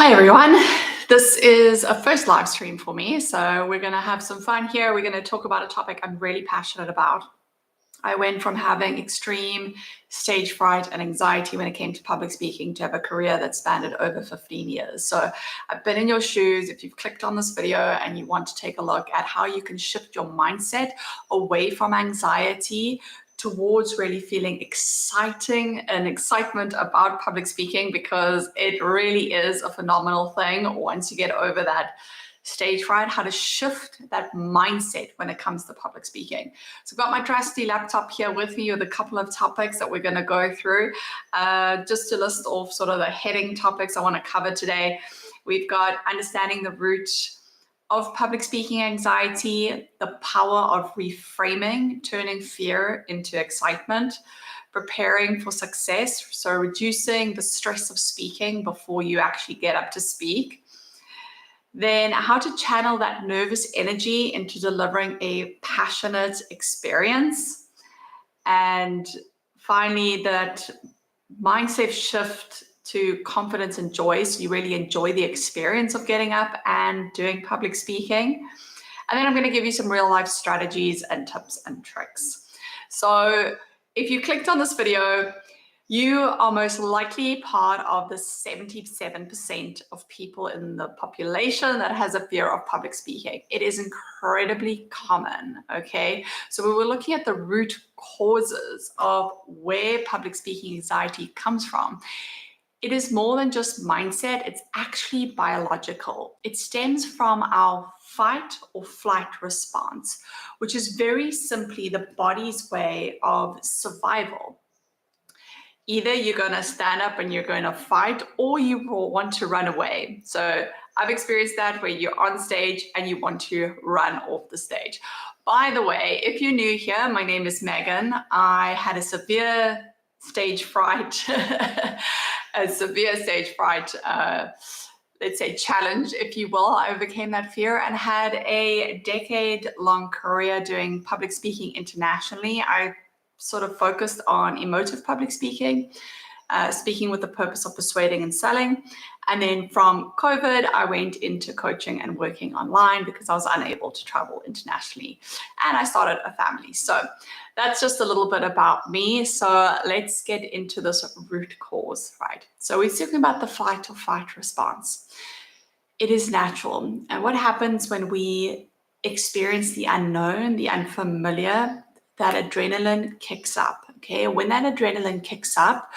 Hi everyone, this is a first live stream for me, so we're going to have some fun here. We're going to talk about a topic I'm really passionate about. I went from having extreme stage fright and anxiety when it came to public speaking to have a career that spanned over 15 years. So I've been in your shoes. If you've clicked on this video and you want to take a look at how you can shift your mindset away from anxiety towards really feeling excitement about public speaking, because it really is a phenomenal thing once you get over that stage fright, how to shift that mindset when it comes to public speaking. So I've got my trusty laptop here with me with a couple of topics that we're going to go through. Just to list off sort of the heading topics I want to cover today. We've got understanding the root of public speaking anxiety, the power of reframing, turning fear into excitement, preparing for success, so reducing the stress of speaking before you actually get up to speak. Then how to channel that nervous energy into delivering a passionate experience. And finally, that mindset shift to confidence and joy, so you really enjoy the experience of getting up and doing public speaking. And then I'm going to give you some real life strategies and tips and tricks. So if you clicked on this video, you are most likely part of the 77% of people in the population that has a fear of public speaking. It is incredibly common, okay? So we were looking at the root causes of where public speaking anxiety comes from. It is more than just mindset, it's actually biological. It stems from our fight or flight response, which is very simply the body's way of survival. Either you're going to stand up and you're going to fight, or you want to run away. So I've experienced that where you're on stage and you want to run off the stage. By the way, if you're new here, my name is Megan. I had a severe stage fright, let's say challenge, if you will. I overcame that fear and had a decade-long career doing public speaking internationally. I sort of focused on emotive public speaking, speaking with the purpose of persuading and selling. And then from COVID, I went into coaching and working online because I was unable to travel internationally. And I started a family. So that's just a little bit about me. So let's get into this root cause, right? So we're talking about the fight or flight response. It is natural. And what happens when we experience the unknown, the unfamiliar, that adrenaline kicks up, okay? When that adrenaline kicks up,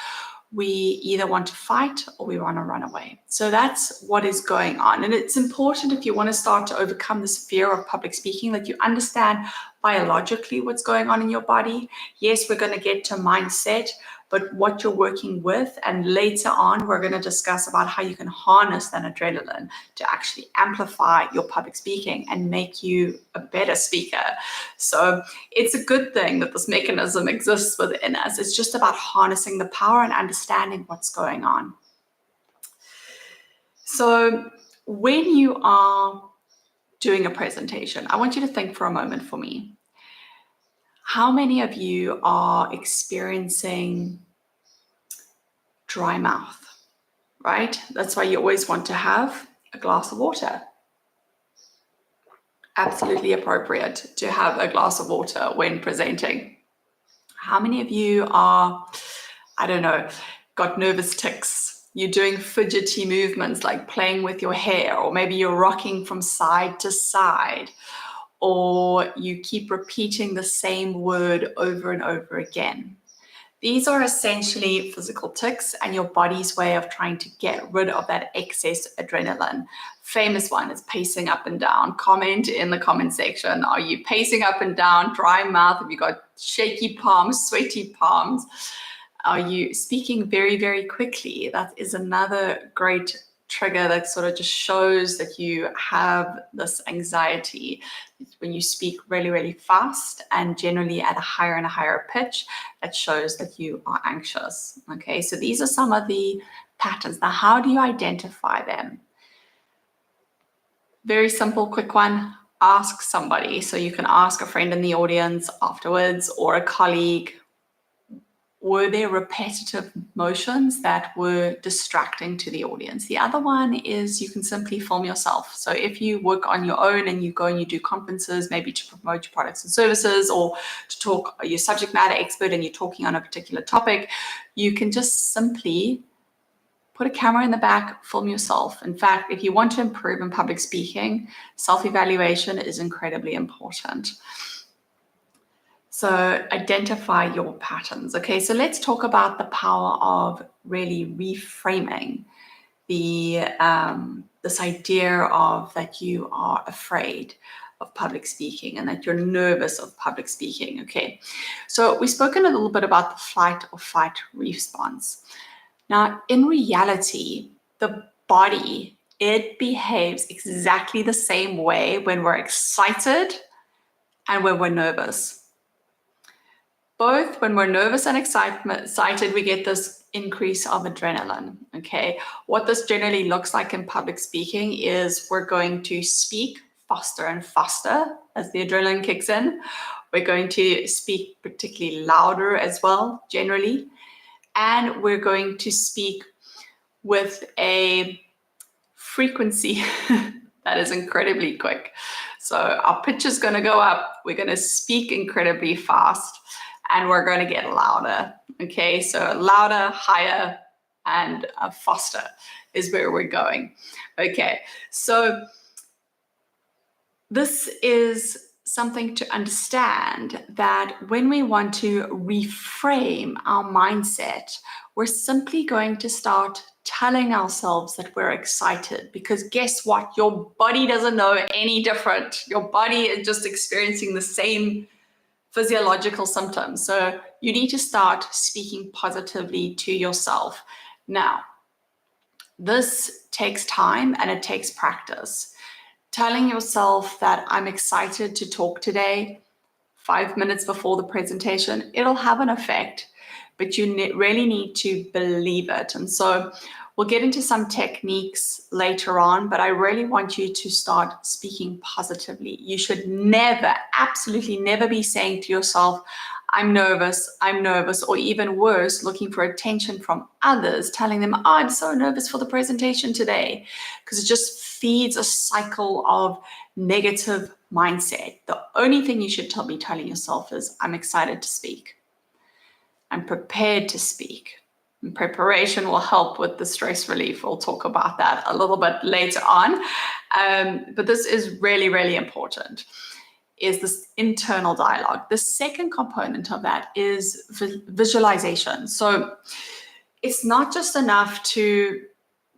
we either want to fight or we want to run away. So that's what is going on. And it's important, if you want to start to overcome this fear of public speaking, that you understand biologically what's going on in your body. Yes, we're going to get to mindset, but what you're working with. And later on, we're going to discuss about how you can harness that adrenaline to actually amplify your public speaking and make you a better speaker. So it's a good thing that this mechanism exists within us. It's just about harnessing the power and understanding what's going on. So when you are doing a presentation, I want you to think for a moment for me. How many of you are experiencing dry mouth, right? That's why you always want to have a glass of water. Absolutely appropriate to have a glass of water when presenting. How many of you are, I don't know, got nervous tics? You're doing fidgety movements like playing with your hair, or maybe you're rocking from side to side, or you keep repeating the same word over and over again. These are essentially physical tics and your body's way of trying to get rid of that excess adrenaline. Famous one is pacing up and down. Comment in the comment section. Are you pacing up and down, dry mouth? Have you got shaky palms, sweaty palms? Are you speaking very, very quickly? That is another great trigger that sort of just shows that you have this anxiety. When you speak really, really fast and generally at a higher and a higher pitch, that shows that you are anxious. Okay, so these are some of the patterns. Now, how do you identify them? Very simple, quick one. Ask somebody. So you can ask a friend in the audience afterwards, or a colleague, were there repetitive motions that were distracting to the audience? The other one is you can simply film yourself. So if you work on your own and you go and you do conferences, maybe to promote your products and services, or to talk, you're subject matter expert and you're talking on a particular topic, you can just simply put a camera in the back, film yourself. In fact, if you want to improve in public speaking, self-evaluation is incredibly important. So identify your patterns. Okay, so let's talk about the power of really reframing this idea of that you are afraid of public speaking and that you're nervous of public speaking. Okay, so we've spoken a little bit about the flight or fight response. Now, in reality, the body, it behaves exactly the same way when we're excited and when we're nervous. Both when we're nervous and excited, we get this increase of adrenaline, okay? What this generally looks like in public speaking is we're going to speak faster and faster as the adrenaline kicks in. We're going to speak particularly louder as well, generally. And we're going to speak with a frequency that is incredibly quick. So our pitch is going to go up. We're going to speak incredibly fast. And we're going to get louder, okay? So louder, higher, and faster is where we're going, okay? So this is something to understand, that when we want to reframe our mindset, we're simply going to start telling ourselves that we're excited, because guess what? Your body doesn't know any different. Your body is just experiencing the same physiological symptoms. So you need to start speaking positively to yourself. Now, this takes time and it takes practice. Telling yourself that I'm excited to talk today 5 minutes before the presentation, it'll have an effect, but you really need to believe it. And so we'll get into some techniques later on, but I really want you to start speaking positively. You should never, absolutely never be saying to yourself, I'm nervous, or even worse, looking for attention from others, telling them, oh, I'm so nervous for the presentation today, because it just feeds a cycle of negative mindset. The only thing you should be telling yourself is, I'm excited to speak. I'm prepared to speak. And preparation will help with the stress relief. We'll talk about that a little bit later on. But this is really, really important, is this internal dialogue. The second component of that is visualization. So it's not just enough to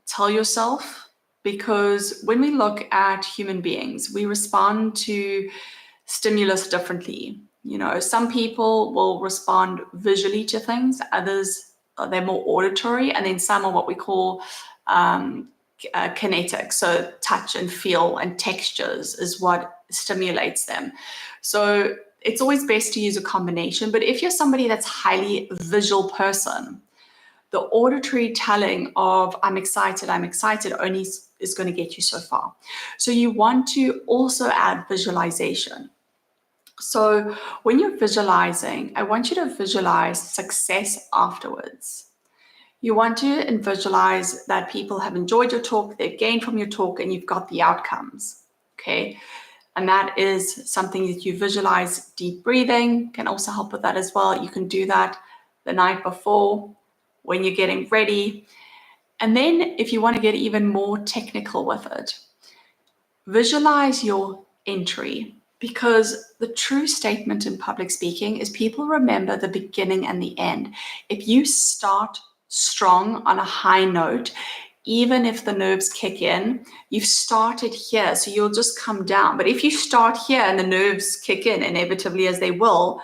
tell yourself, because when we look at human beings, we respond to stimulus differently. You know, some people will respond visually to things, others, they're more auditory, and then some are what we call kinetic. So touch and feel and textures is what stimulates them. So it's always best to use a combination. But if you're somebody that's highly visual person, the auditory telling of I'm excited only is going to get you so far. So you want to also add visualization. So when you're visualizing, I want you to visualize success afterwards. You want to visualize that people have enjoyed your talk, they've gained from your talk, and you've got the outcomes, okay? And that is something that you visualize. Deep breathing can also help with that as well. You can do that the night before when you're getting ready. And then if you want to get even more technical with it, visualize your entry. Because the true statement in public speaking is people remember the beginning and the end. If you start strong on a high note, even if the nerves kick in, you've started here, so you'll just come down. But if you start here and the nerves kick in, inevitably as they will,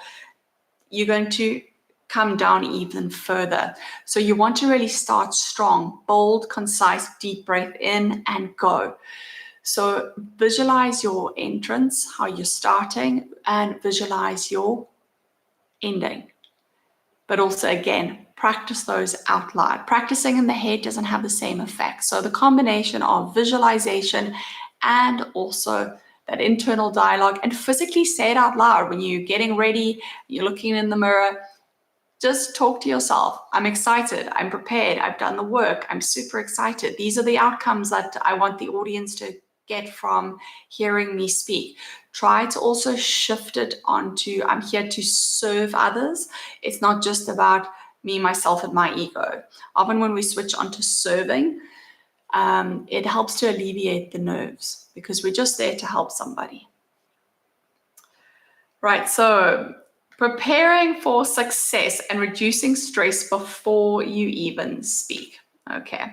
you're going to come down even further. So you want to really start strong, bold, concise, deep breath in and go. So visualize your entrance, how you're starting, and visualize your ending. But also, again, practice those out loud. Practicing in the head doesn't have the same effect. So the combination of visualization and also that internal dialogue, and physically say it out loud when you're getting ready, you're looking in the mirror, Just talk to yourself. I'm excited. I'm prepared. I've done the work. I'm super excited. These are the outcomes that I want the audience to get from hearing me speak. Try to also shift it onto, I'm here to serve others. It's not just about me, myself, and my ego. Often when we switch onto serving, it helps to alleviate the nerves because we're just there to help somebody. Right, so preparing for success and reducing stress before you even speak. Okay,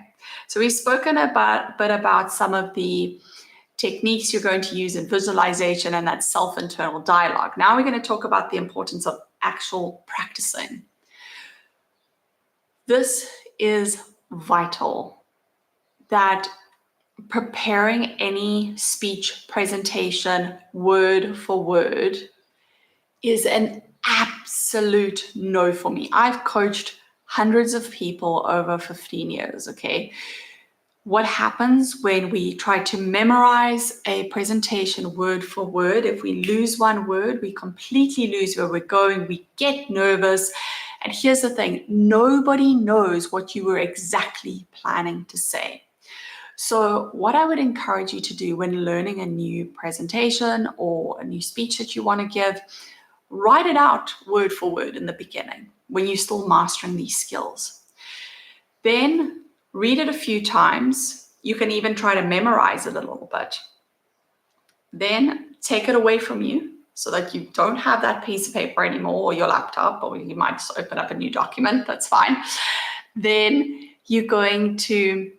so we've spoken about some of the techniques you're going to use in visualization and that self-internal dialogue. Now we're going to talk about the importance of actual practicing. This is vital, that preparing any speech presentation word for word is an absolute no for me. I've coached hundreds of people over 15 years, okay? What happens when we try to memorize a presentation word for word? If we lose one word, we completely lose where we're going. We get nervous. And here's the thing, nobody knows what you were exactly planning to say. So what I would encourage you to do when learning a new presentation or a new speech that you want to give, write it out word for word in the beginning when you're still mastering these skills. Then read it a few times. You can even try to memorize it a little bit. Then take it away from you so that you don't have that piece of paper anymore, or your laptop, or you might just open up a new document, that's fine. Then you're going to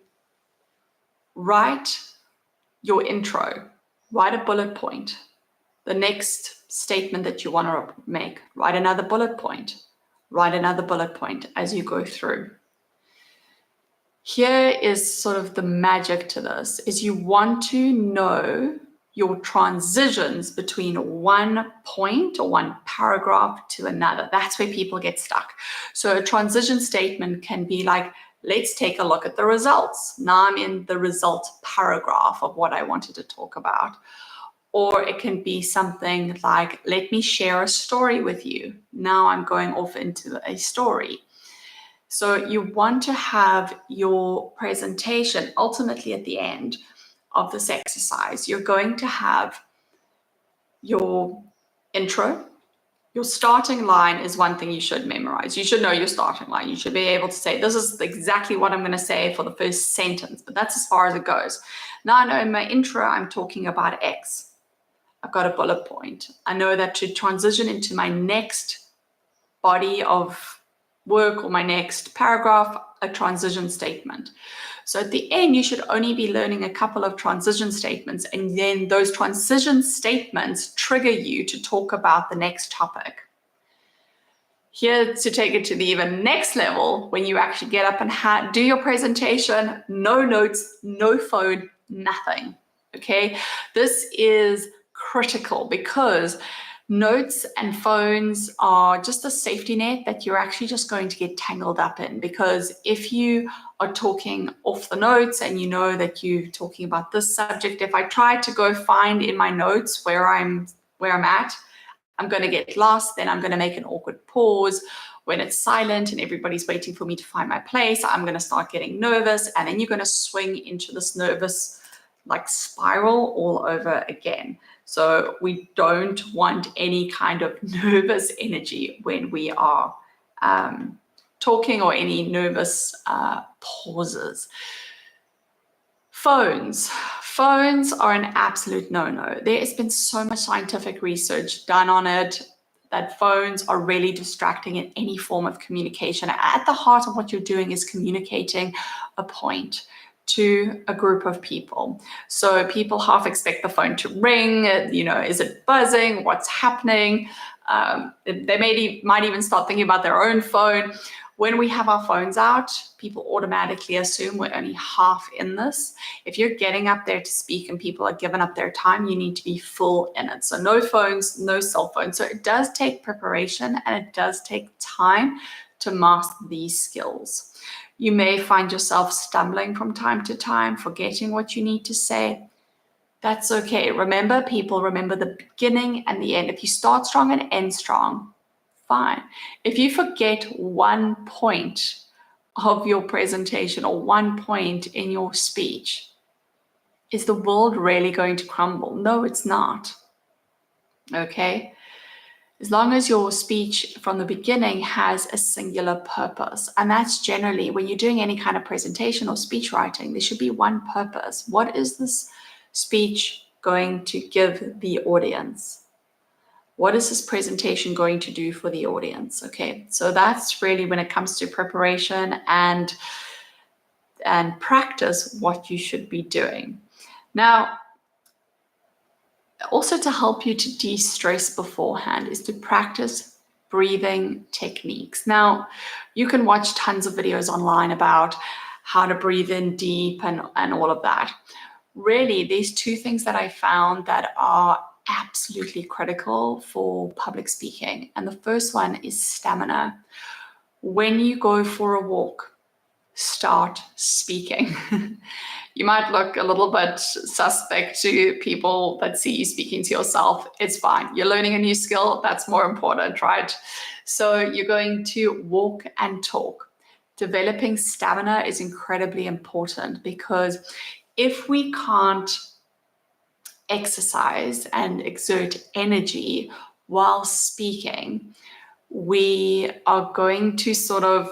write your intro, write a bullet point. The next statement that you want to make, write another bullet point, write another bullet point as you go through. Here is sort of the magic to this, is you want to know your transitions between one point or one paragraph to another. That's where people get stuck. So a transition statement can be like, let's take a look at the results. Now I'm in the results paragraph of what I wanted to talk about. Or it can be something like, let me share a story with you. Now I'm going off into a story. So you want to have your presentation ultimately at the end of this exercise. You're going to have your intro. Your starting line is one thing you should memorize. You should know your starting line. You should be able to say, this is exactly what I'm going to say for the first sentence, but that's as far as it goes. Now I know in my intro, I'm talking about X. I've got a bullet point. I know that to transition into my next body of work or my next paragraph, a transition statement. So at the end, you should only be learning a couple of transition statements, and then those transition statements trigger you to talk about the next topic. Here to take it to the even next level, when you actually get up and do your presentation, no notes, no phone, nothing. Okay, this is critical because notes and phones are just a safety net that you're actually just going to get tangled up in, because if you are talking off the notes and you know that you're talking about this subject, if I try to go find in my notes where I'm at, I'm going to get lost. Then I'm going to make an awkward pause when it's silent and everybody's waiting for me to find my place. I'm going to start getting nervous, and then you're going to swing into this nervous like spiral all over again. So we don't want any kind of nervous energy when we are talking, or any nervous pauses. Phones are an absolute no-no. There has been so much scientific research done on it that phones are really distracting in any form of communication. At the heart of what you're doing is communicating a point to a group of people. So people half expect the phone to ring, is it buzzing? What's happening? They might even start thinking about their own phone. When we have our phones out, people automatically assume we're only half in this. If you're getting up there to speak and people are giving up their time, you need to be full in it. So no phones, no cell phones. So it does take preparation, and it does take time to master these skills. You may find yourself stumbling from time to time, forgetting what you need to say. That's okay. Remember the beginning and the end. If you start strong and end strong, fine. If you forget one point of your presentation or one point in your speech, is the world really going to crumble? No, it's not. Okay? As long as your speech from the beginning has a singular purpose. And that's generally when you're doing any kind of presentation or speech writing, there should be one purpose. What is this speech going to give the audience? What is this presentation going to do for the audience? Okay, so that's really when it comes to preparation and practice what you should be doing. Now, also to help you to de-stress beforehand is to practice breathing techniques. Now, you can watch tons of videos online about how to breathe in deep and all of that. Really, there's two things that I found that are absolutely critical for public speaking. And the first one is stamina. When you go for a walk, start speaking. You might look a little bit suspect to people that see you speaking to yourself. It's fine. You're learning a new skill. That's more important, right? So you're going to walk and talk. Developing stamina is incredibly important because if we can't exercise and exert energy while speaking, we are going to sort of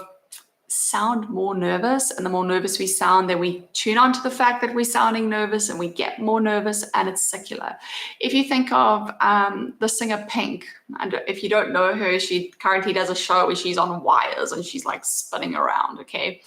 sound more nervous, and the more nervous we sound, then we tune on to the fact that we're sounding nervous and we get more nervous, and it's secular. If you think of the singer Pink, and if you don't know her, she currently does a show where she's on wires and she's like spinning around, okay?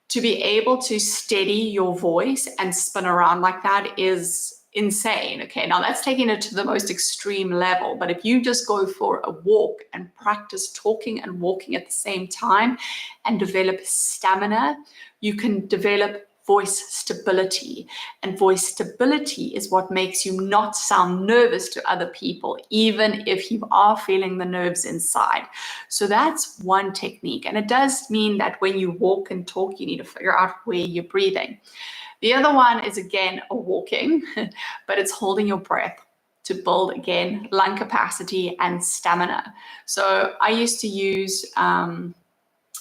To be able to steady your voice and spin around like that is insane. Okay, now that's taking it to the most extreme level, but if you just go for a walk and practice talking and walking at the same time and develop stamina, you can develop voice stability. And voice stability is what makes you not sound nervous to other people, even if you are feeling the nerves inside. So that's one technique. And it does mean that when you walk and talk, you need to figure out where you're breathing. The other one is, again, a walking, but it's holding your breath to build, again, lung capacity and stamina. So I used to use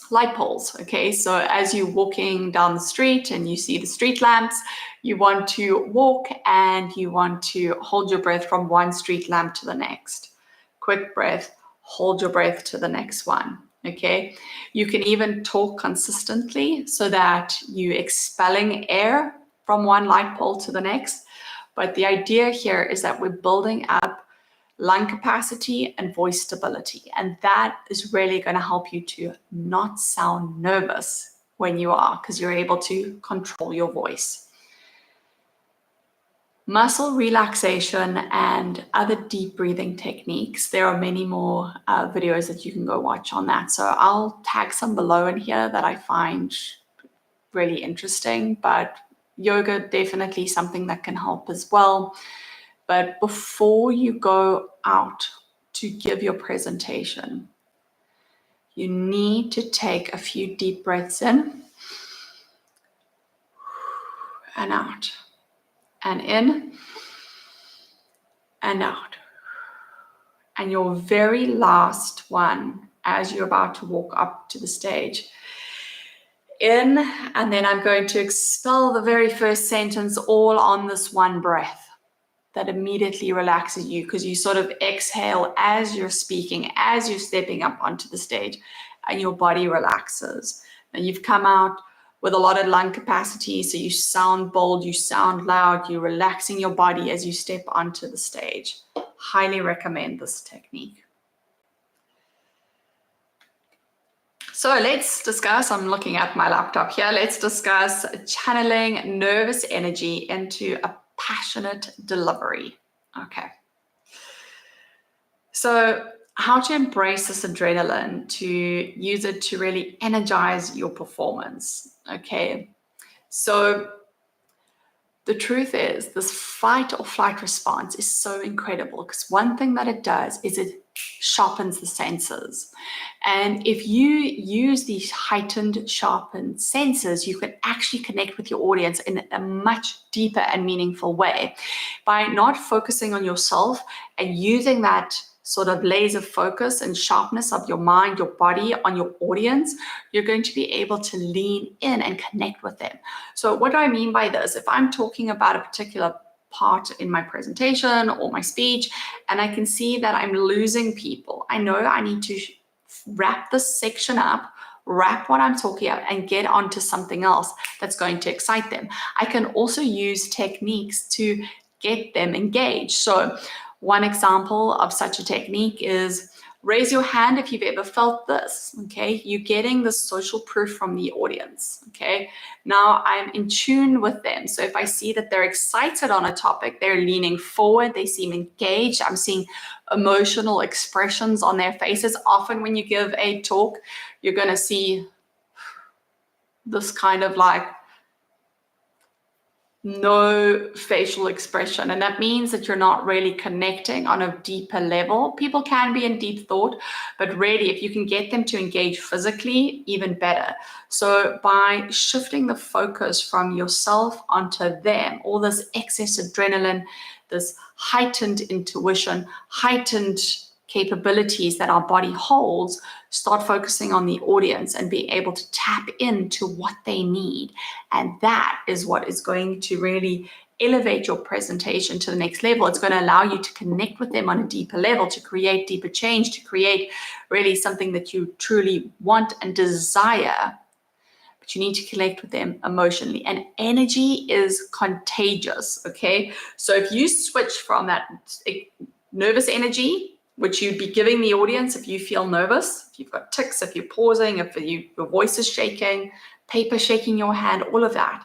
light poles, okay? So as you're walking down the street and you see the street lamps, you want to walk and you want to hold your breath from one street lamp to the next. Quick breath, hold your breath to the next one. Okay, you can even talk consistently so that you're expelling air from one light pole to the next. But the idea here is that we're building up lung capacity and voice stability. And that is really going to help you to not sound nervous when you are, because you're able to control your voice. Muscle relaxation and other deep breathing techniques. There are many more videos that you can go watch on that. So I'll tag some below in here that I find really interesting, but yoga definitely something that can help as well. But before you go out to give your presentation, you need to take a few deep breaths in and out, and in and out. And your very last one, as you're about to walk up to the stage, in, and then I'm going to expel the very first sentence all on this one breath. That immediately relaxes you because you sort of exhale as you're speaking, as you're stepping up onto the stage, and your body relaxes. And you've come out with a lot of lung capacity, so you sound bold, you sound loud, you're relaxing your body as you step onto the stage. Highly recommend this technique. So let's discuss, I'm looking at my laptop here, let's discuss channeling nervous energy into a passionate delivery. Okay. So how to embrace this adrenaline, to use it to really energize your performance. Okay. So the truth is this fight or flight response is so incredible because one thing that it does is it sharpens the senses. And if you use these heightened, sharpened senses, you can actually connect with your audience in a much deeper and meaningful way by not focusing on yourself and using that sort of laser focus and sharpness of your mind, your body on your audience, you're going to be able to lean in and connect with them. So what do I mean by this? If I'm talking about a particular part in my presentation or my speech, and I can see that I'm losing people, I know I need to wrap this section up, wrap what I'm talking about, and get onto something else that's going to excite them. I can also use techniques to get them engaged. So one example of such a technique is raise your hand if you've ever felt this, okay? You're getting the social proof from the audience, okay? Now I'm in tune with them. So if I see that they're excited on a topic, they're leaning forward, they seem engaged, I'm seeing emotional expressions on their faces. Often when you give a talk, you're going to see this kind of like no facial expression. And that means that you're not really connecting on a deeper level. People can be in deep thought, but really if you can get them to engage physically, even better. So by shifting the focus from yourself onto them, all this excess adrenaline, this heightened intuition, heightened capabilities that our body holds, start focusing on the audience and being able to tap into what they need. And that is what is going to really elevate your presentation to the next level. It's going to allow you to connect with them on a deeper level, to create deeper change, to create really something that you truly want and desire. But you need to connect with them emotionally. And energy is contagious, okay? So if you switch from that nervous energy, which you'd be giving the audience if you feel nervous, if you've got tics, if you're pausing, if your voice is shaking, paper shaking your hand, all of that,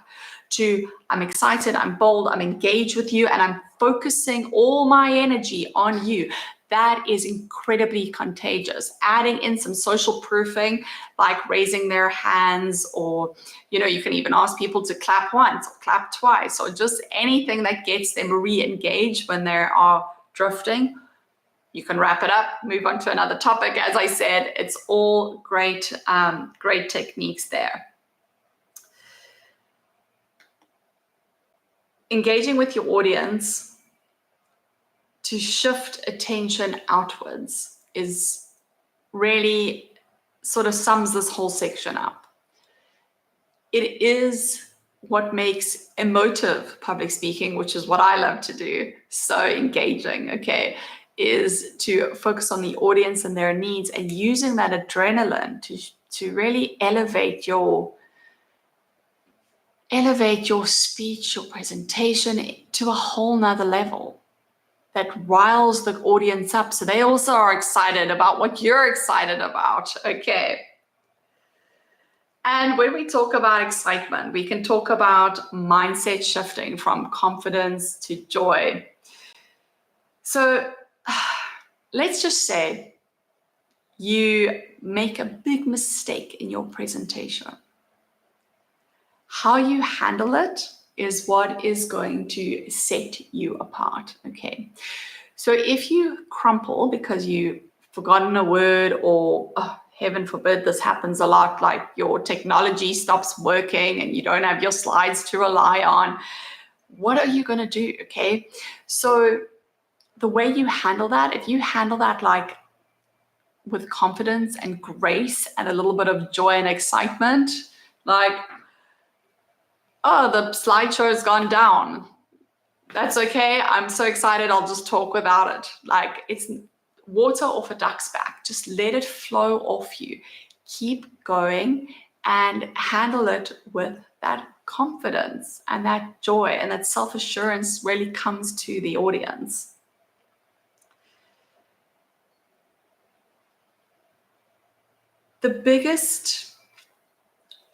to I'm excited, I'm bold, I'm engaged with you, and I'm focusing all my energy on you. That is incredibly contagious. Adding in some social proofing, like raising their hands, or, you can even ask people to clap once or clap twice, or just anything that gets them re-engaged when they are drifting. You can wrap it up, move on to another topic. As I said, it's all great, great techniques there. Engaging with your audience to shift attention outwards is really sort of sums this whole section up. It is what makes emotive public speaking, which is what I love to do, so engaging, okay, is to focus on the audience and their needs and using that adrenaline to really elevate your speech, your presentation to a whole nother level that riles the audience up so they also are excited about what you're excited about, okay? And when we talk about excitement, we can talk about mindset shifting from confidence to joy. So let's just say you make a big mistake in your presentation. How you handle it is what is going to set you apart, okay? So if you crumple because you've forgotten a word, or heaven forbid, this happens a lot, like your technology stops working and you don't have your slides to rely on, what are you going to do, okay? So the way you handle that, if you handle that like with confidence and grace and a little bit of joy and excitement, like, oh, the slideshow has gone down. That's okay. I'm so excited. I'll just talk without it. Like, it's water off a duck's back. Just let it flow off you. Keep going and handle it with that confidence and that joy, and that self-assurance really comes to the audience. The biggest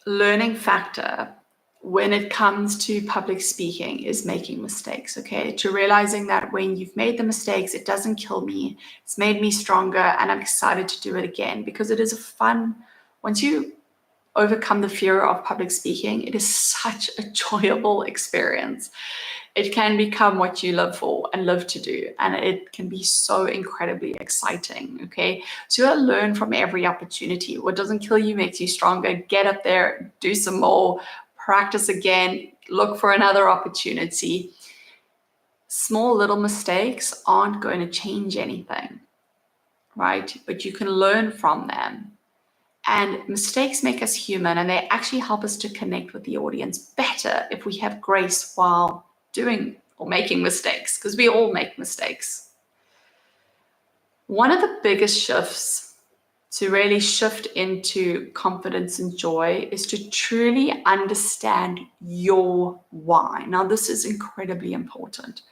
learning factor when it comes to public speaking is making mistakes, okay? To realizing that when you've made the mistakes, it doesn't kill me. It's made me stronger, and I'm excited to do it again, because it is a fun, once you overcome the fear of public speaking, it is such a enjoyable experience. It can become what you live for and live to do, and it can be so incredibly exciting, okay? So you gotta learn from every opportunity. What doesn't kill you makes you stronger. Get up there, do some more, practice again, look for another opportunity. Small little mistakes aren't going to change anything. right? But you can learn from them. And mistakes make us human, and they actually help us to connect with the audience better if we have grace while doing or making mistakes, because we all make mistakes. One of the biggest shifts to really shift into confidence and joy is to truly understand your why. Now, this is incredibly important.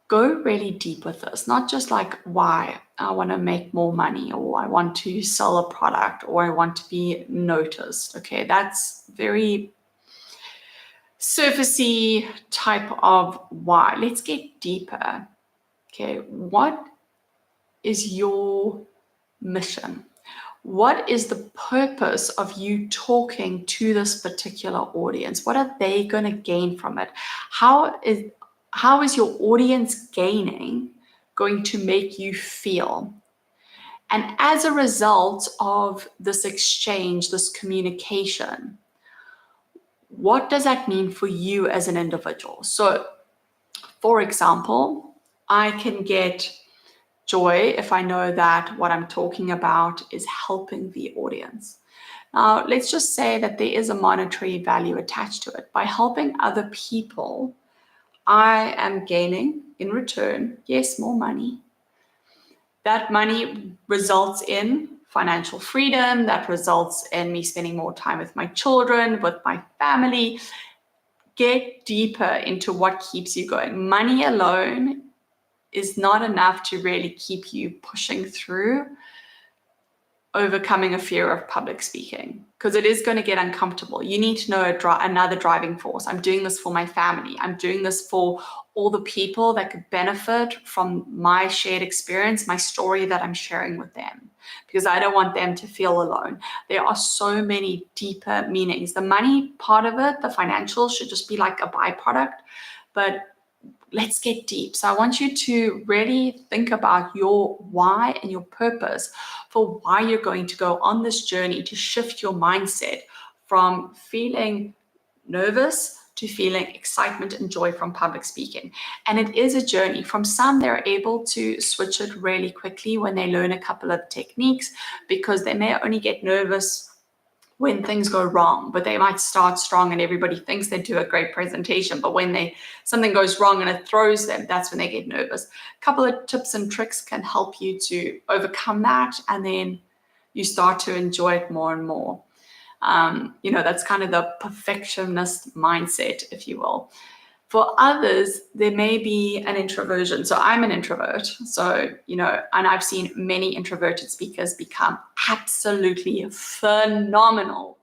Go really deep with this, not just like why I want to make more money, or I want to sell a product, or I want to be noticed. Okay, that's very surfacey type of why. Let's get deeper. Okay, what is your mission? What is the purpose of you talking to this particular audience? What are they going to gain from it? How is your audience gaining going to make you feel? And as a result of this exchange, this communication, what does that mean for you as an individual? So, for example, I can get joy if I know that what I'm talking about is helping the audience. Now, let's just say that there is a monetary value attached to it. By helping other people, I am gaining in return, yes, more money. That money results in financial freedom, that results in me spending more time with my children, with my family. Get deeper into what keeps you going. Money alone is not enough to really keep you pushing through overcoming a fear of public speaking, because it is going to get uncomfortable. You need to know another driving force. I'm doing this for my family. I'm doing this for all the people that could benefit from my shared experience, my story that I'm sharing with them, because I don't want them to feel alone. There are so many deeper meanings. The money part of it, the financial, should just be like a byproduct, but let's get deep. So I want you to really think about your why and your purpose for why you're going to go on this journey to shift your mindset from feeling nervous to feeling excitement and joy from public speaking. And it is a journey. From some, they're able to switch it really quickly when they learn a couple of techniques, because they may only get nervous when things go wrong, but they might start strong and everybody thinks they do a great presentation. But when something goes wrong and it throws them, that's when they get nervous. A couple of tips and tricks can help you to overcome that, and then you start to enjoy it more and more. That's kind of the perfectionist mindset, if you will. For others, there may be an introversion. So I'm an introvert. So, and I've seen many introverted speakers become absolutely phenomenal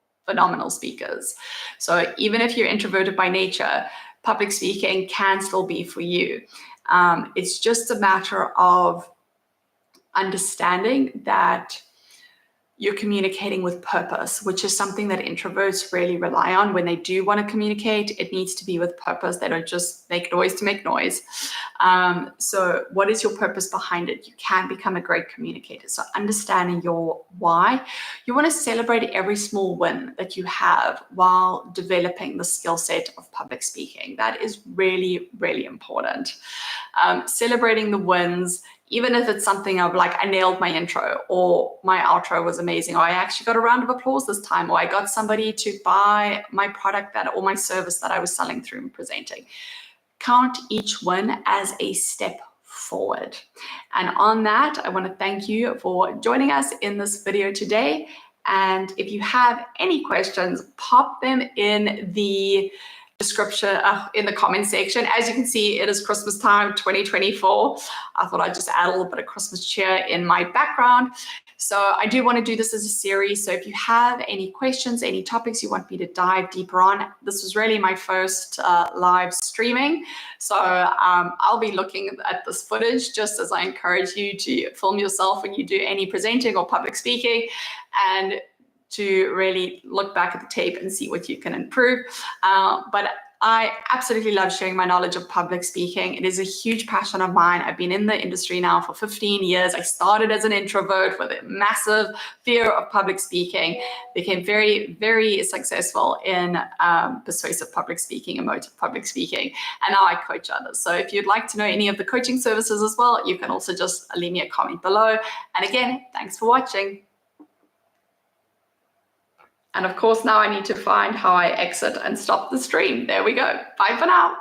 speakers. So even if you're introverted by nature, public speaking can still be for you. It's just a matter of understanding that you're communicating with purpose, which is something that introverts really rely on. When they do want to communicate, it needs to be with purpose. They don't just make noise to make noise. So what is your purpose behind it? You can become a great communicator. So understanding your why. You want to celebrate every small win that you have while developing the skill set of public speaking. That is really, really important. Celebrating the wins, even if it's something of like, I nailed my intro, or my outro was amazing, or I actually got a round of applause this time, or I got somebody to buy my product or my service that I was selling through and presenting. Count each win as a step forward. And on that, I want to thank you for joining us in this video today. And if you have any questions, pop them in the description, in the comment section. As you can see, it is Christmas time 2024. I thought I'd just add a little bit of Christmas cheer in my background. So I do want to do this as a series. So if you have any questions, any topics you want me to dive deeper on, this was really my first live streaming. So I'll be looking at this footage, just as I encourage you to film yourself when you do any presenting or public speaking, and to really look back at the tape and see what you can improve. But I absolutely love sharing my knowledge of public speaking. It is a huge passion of mine. I've been in the industry now for 15 years. I started as an introvert with a massive fear of public speaking, became very, very successful in persuasive public speaking, emotive public speaking, and now I coach others. So if you'd like to know any of the coaching services as well, you can also just leave me a comment below. And again, thanks for watching. And of course, now I need to find how I exit and stop the stream. There we go. Bye for now.